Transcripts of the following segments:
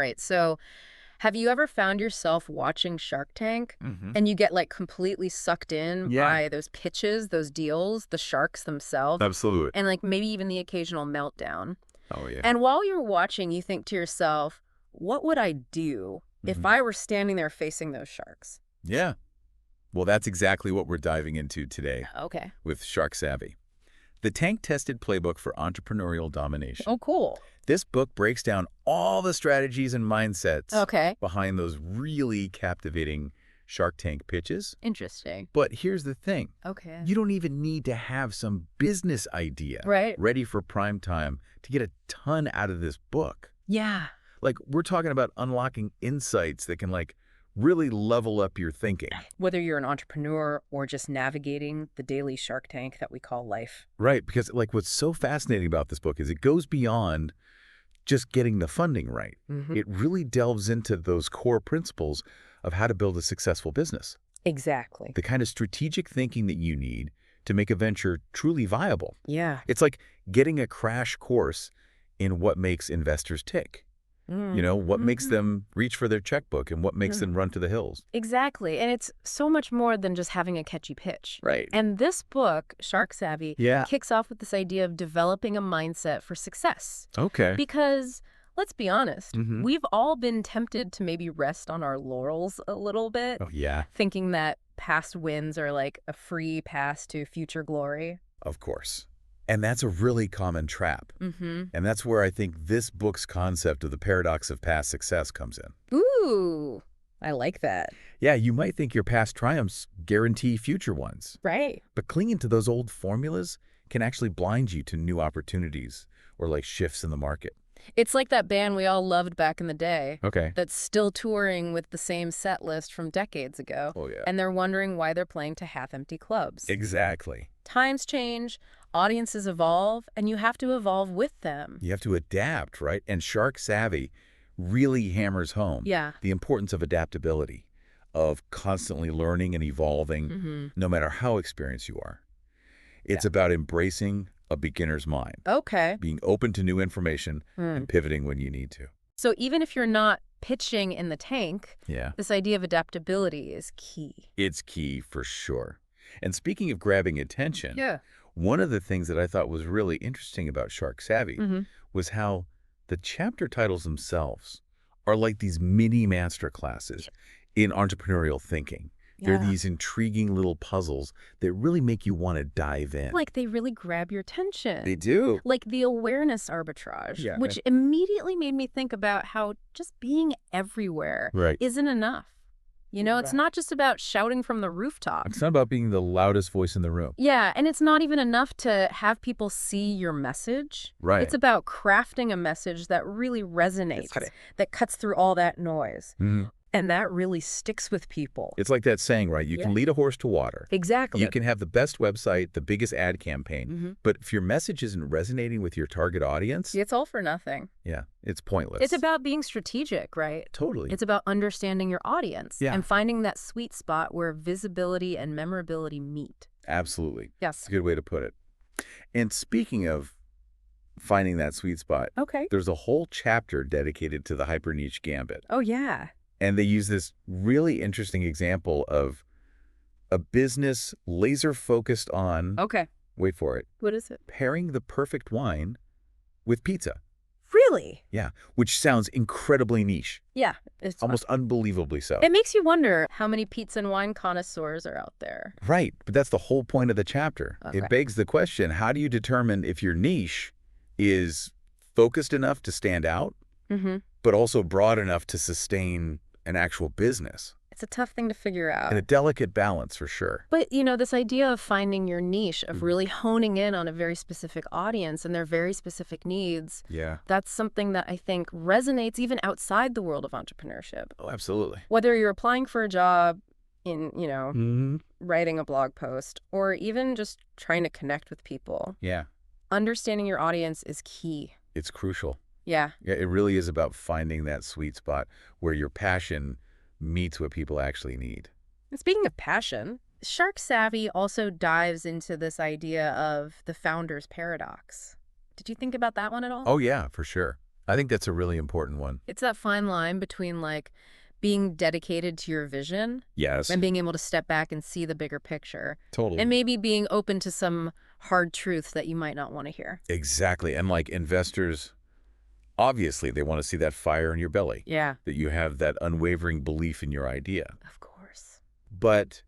right. So have you ever found yourself watching Shark Tank and you get like completely sucked in Yeah, by those pitches, those deals, the sharks themselves, absolutely. and like maybe even the occasional meltdown? Oh, yeah. And while you're watching, you think to yourself, what would I do if Mhm. I were standing there facing those sharks? Yeah. Well, that's exactly what we're diving into today Okay. with Shark Savvy, the tank-tested playbook for entrepreneurial Oh, domination. cool. This book breaks down all the strategies and mindsets Okay. behind those really captivating Shark Tank pitches. Interesting. But here's the thing. Okay. You don't even need to have some business idea Right. ready for prime time to get a ton out of this book. Yeah. Like, we're talking about unlocking insights that can, like, really level up your thinking. Whether you're an entrepreneur or just navigating the daily Shark Tank that we call life. Right, because, like, what's so fascinating about this book is it goes beyond just getting the funding right. It really delves into those core principles of how to build a successful business, Exactly. the kind of strategic thinking that you need to make a venture truly viable. Yeah. It's like getting a crash course in what makes investors tick. You know, what makes them reach for their checkbook and what makes them run to the hills. Exactly. And it's so much more than just having a catchy pitch. Right. And this book, Shark Savvy, Yeah. kicks off with this idea of developing a mindset for success. Okay. Because, let's be honest, Mhm. we've all been tempted to maybe rest on our laurels a little bit, Oh, yeah, thinking that past wins are like a free pass to future glory. of course. And that's a really common trap. Mm-hmm. And that's where I think this book's concept of the paradox of past success comes in. Ooh, I like that. Yeah, you might think your past triumphs guarantee future ones, Right. but clinging to those old formulas can actually blind you to new opportunities or like shifts in the market. It's like that band we all loved back in the day Okay. that's still touring with the same set list from decades ago. Oh, yeah. And they're wondering why they're playing to half-empty clubs. Exactly. Times change, audiences evolve, and you have to evolve with them. You have to adapt, right? And Shark Savvy really hammers home Yeah. the importance of adaptability, of constantly learning and evolving, no matter how experienced you are. It's about embracing a beginner's mind, Okay. being open to new information and pivoting when you need to. So even if you're not pitching in the tank, Yeah. this idea of adaptability is key. It's key for sure. And speaking of grabbing attention, Yeah. one of the things that I thought was really interesting about Shark Savvy was how the chapter titles themselves are like these mini master classes in entrepreneurial thinking. They're Yeah. these intriguing little puzzles that really make you want to dive in. Like they really grab your attention. They do. Like the awareness arbitrage, Yeah. which immediately made me think about how just being everywhere Right. isn't enough. You know, it's not just about shouting from the rooftops. It's not about being the loudest voice in the room. Yeah, and it's not even enough to have people see your message. Right. It's about crafting a message that really resonates, that cuts through all that noise. And that really sticks with people. It's like that saying, right? You can lead a horse to water. Exactly. You can have the best website, the biggest ad campaign, but if your message isn't resonating with your target audience, It's all for nothing. yeah, it's pointless. It's about being strategic, right? Totally. It's about understanding your audience and finding that sweet spot where visibility and memorability meet. Absolutely. Yes. It's a good way to put it. And speaking of finding that sweet spot, Okay. there's a whole chapter dedicated to the hyper niche gambit. Oh, yeah. And they use this really interesting example of a business laser focused on, Okay. wait for it, What is it? pairing the perfect wine with pizza. Really? Yeah, which sounds incredibly niche, Yeah. It's almost unbelievably so. It makes you wonder how many pizza and wine connoisseurs are out there. Right, but that's the whole point of the chapter. Okay. It begs the question, how do you determine if your niche is focused enough to stand out, but also broad enough to sustain an actual business? It's a tough thing to figure out. And a delicate balance for sure. But, you know, this idea of finding your niche, of really honing in on a very specific audience and their very specific needs, Yeah. that's something that I think resonates even outside the world of entrepreneurship. Oh, absolutely. Whether you're applying for a job in, you know, writing a blog post, or even just trying to connect with people, Yeah, understanding your audience is key. it's crucial. Yeah. Yeah, it really is about finding that sweet spot where your passion meets what people actually need. And speaking of passion, Shark Savvy also dives into this idea of the founder's paradox. Did you think about that one at all? Oh, yeah, for sure. I think that's a really important one. It's that fine line between like being dedicated to your vision Yes. and being able to step back and see the bigger picture. Totally. And maybe being open to some hard truths that you might not want to hear. Exactly. And like investors, obviously they want to see that fire in your belly. Yeah. That you have that unwavering belief in your idea. Of course. But,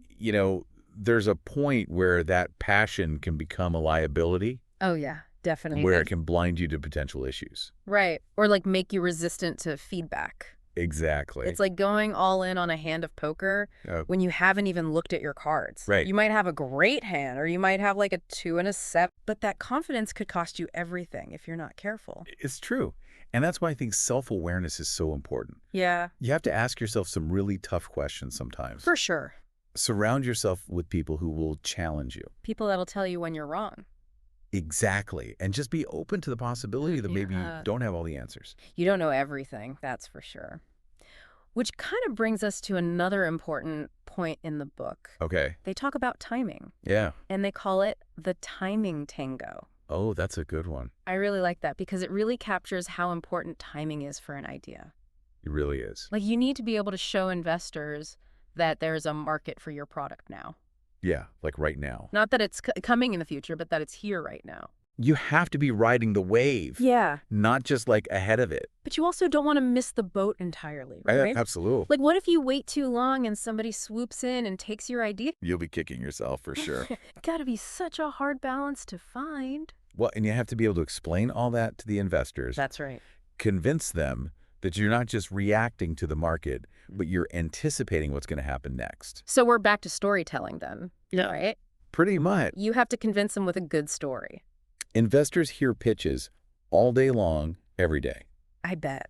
you know, there's a point where that passion can become a liability. Oh, yeah, definitely. Where it can blind you to potential issues. Right. Or like make you resistant to feedback. Exactly. It's like going all in on a hand of poker when you haven't even looked at your cards. Right. You might have a great hand or you might have like a 2 and a 7, but that confidence could cost you everything if you're not careful. It's true. And that's why I think self-awareness is so important. Yeah. You have to ask yourself some really tough questions sometimes. For sure. Surround yourself with people who will challenge you. People that'll tell you when you're wrong. Exactly. And just be open to the possibility that maybe you don't have all the answers. You don't know everything, that's for sure. Which kind of brings us to another important point in the book. Okay. They talk about timing. Yeah. And they call it the timing tango. Oh, that's a good one. I really like that because it really captures how important timing is for an idea. It really is. Like you need to be able to show investors that there's a market for your product now. Yeah, like right now. Not that it's coming in the future, but that it's here right now. You have to be riding the wave. Yeah. Not just like ahead of it. But you also don't want to miss the boat entirely, right? Absolutely. Like what if you wait too long and somebody swoops in and takes your idea? You'll be kicking yourself for sure. Gotta be such a hard balance to find. Well, and you have to be able to explain all that to the investors. That's right. Convince them that you're not just reacting to the market, but you're anticipating what's going to happen next. So we're back to storytelling then, right? Pretty much. You have to convince them with a good story. Investors hear pitches all day long, every day. I bet.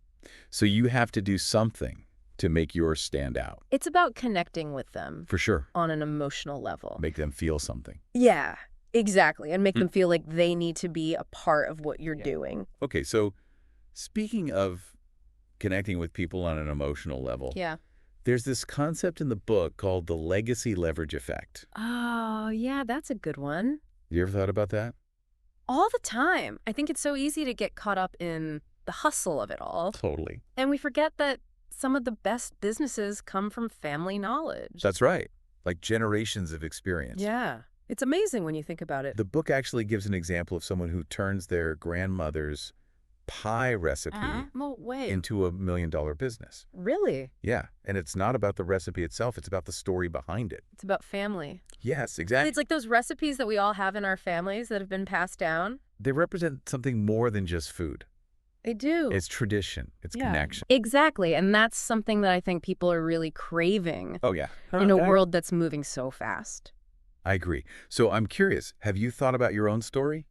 So you have to do something to make yours stand out. It's about connecting with them. For sure. On an emotional level. Make them feel something. Yeah, exactly. And make them feel like they need to be a part of what you're doing. Okay, so speaking of connecting with people on an emotional level. Yeah. There's this concept in the book called the legacy leverage effect. Oh, yeah, that's a good one. You ever thought about that? All the time. I think it's so easy to get caught up in the hustle of it all. Totally. And we forget that some of the best businesses come from family knowledge. That's right. Like generations of experience. Yeah. It's amazing when you think about it. The book actually gives an example of someone who turns their grandmother's pie recipe No way. into $1 million business. Really? Yeah. And it's not about the recipe itself. It's about the story behind it. It's about family. Yes, exactly. It's like those recipes that we all have in our families that have been passed down. They represent something more than just food. They do. It's tradition. It's connection. Exactly. And that's something that I think people are really craving. Oh, yeah. In a world that's moving so fast. I agree. So I'm curious, have you thought about your own story?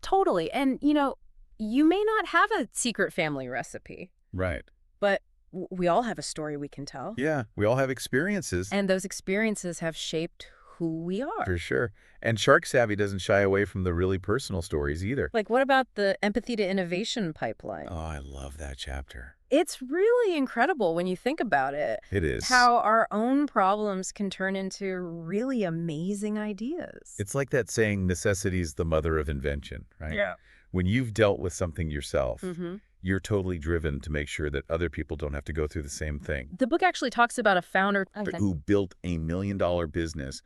Totally. And, you know, you may not have a secret family recipe. Right. But we all have a story we can tell. Yeah, we all have experiences. And those experiences have shaped who we are. For sure. And Shark Savvy doesn't shy away from the really personal stories either. Like, what about the empathy to innovation pipeline? Oh, I love that chapter. It's really incredible when you think about it. It is. How our own problems can turn into really amazing ideas. It's like that saying, necessity's the mother of invention, right? Yeah. When you've dealt with something yourself, you're totally driven to make sure that other people don't have to go through the same thing. The book actually talks about a founder who built a $1 million business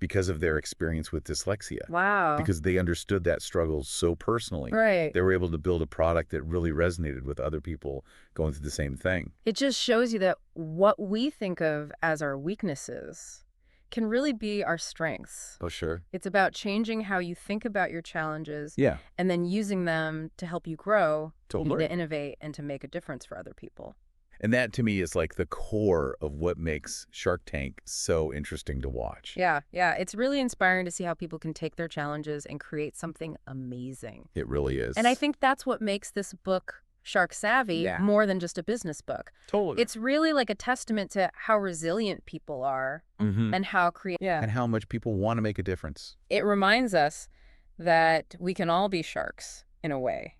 because of their experience with dyslexia. Wow. Because they understood that struggle so personally. Right. They were able to build a product that really resonated with other people going through the same thing. It just shows you that what we think of as our weaknesses can really be our strengths. Oh, sure. It's about changing how you think about your challenges and then using them to help you grow, to innovate, and to make a difference for other people. And that, to me, is like the core of what makes Shark Tank so interesting to watch. Yeah, yeah. It's really inspiring to see how people can take their challenges and create something amazing. It really is. And I think that's what makes this book, Shark Savvy, more than just a business book. Totally. It's really like a testament to how resilient people are and how creative. Yeah. And how much people want to make a difference. It reminds us that we can all be sharks in a way.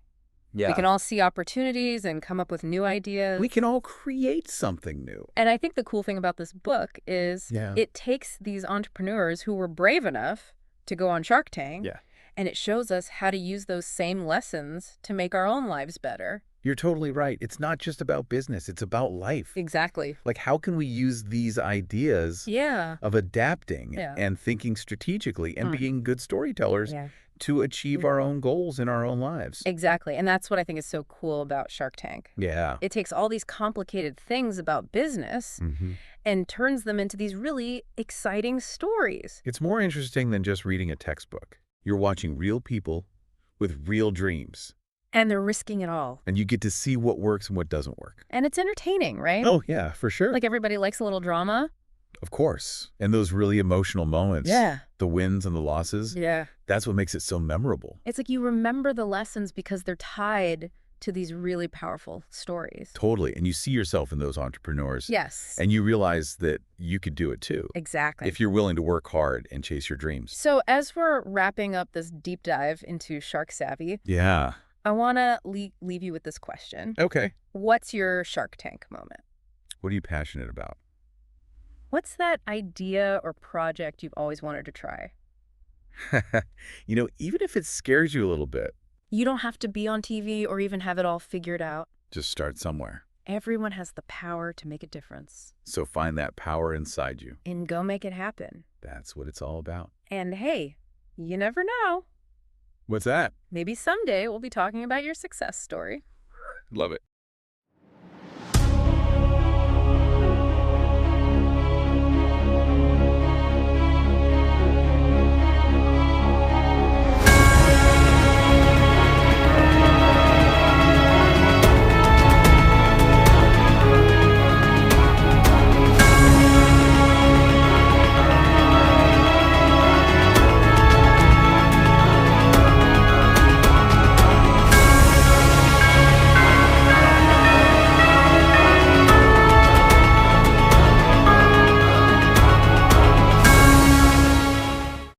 Yeah. We can all see opportunities and come up with new ideas. We can all create something new. And I think the cool thing about this book is it takes these entrepreneurs who were brave enough to go on Shark Tank And it shows us how to use those same lessons to make our own lives better. You're totally right. It's not just about business. It's about life. Exactly. Like, how can we use these ideas of adapting and thinking strategically and being good storytellers to achieve our own goals in our own lives? Exactly. And that's what I think is so cool about Shark Tank. Yeah. It takes all these complicated things about business and turns them into these really exciting stories. It's more interesting than just reading a textbook. You're watching real people with real dreams. And they're risking it all. And you get to see what works and what doesn't work. And it's entertaining, right? Oh, yeah, for sure. Like everybody likes a little drama. Of course. And those really emotional moments. Yeah. The wins and the losses. Yeah. That's what makes it so memorable. It's like you remember the lessons because they're tied to these really powerful stories. Totally. And you see yourself in those entrepreneurs. Yes. And you realize that you could do it too. Exactly. If you're willing to work hard and chase your dreams. So as we're wrapping up this deep dive into Shark Savvy, I want to leave you with this question. Okay. What's your Shark Tank moment? What are you passionate about? What's that idea or project you've always wanted to try? You know, even if it scares you a little bit. You don't have to be on TV or even have it all figured out. Just start somewhere. Everyone has the power to make a difference. So find that power inside you. And go make it happen. That's what it's all about. And hey, you never know. What's that? Maybe someday we'll be talking about your success story. Love it.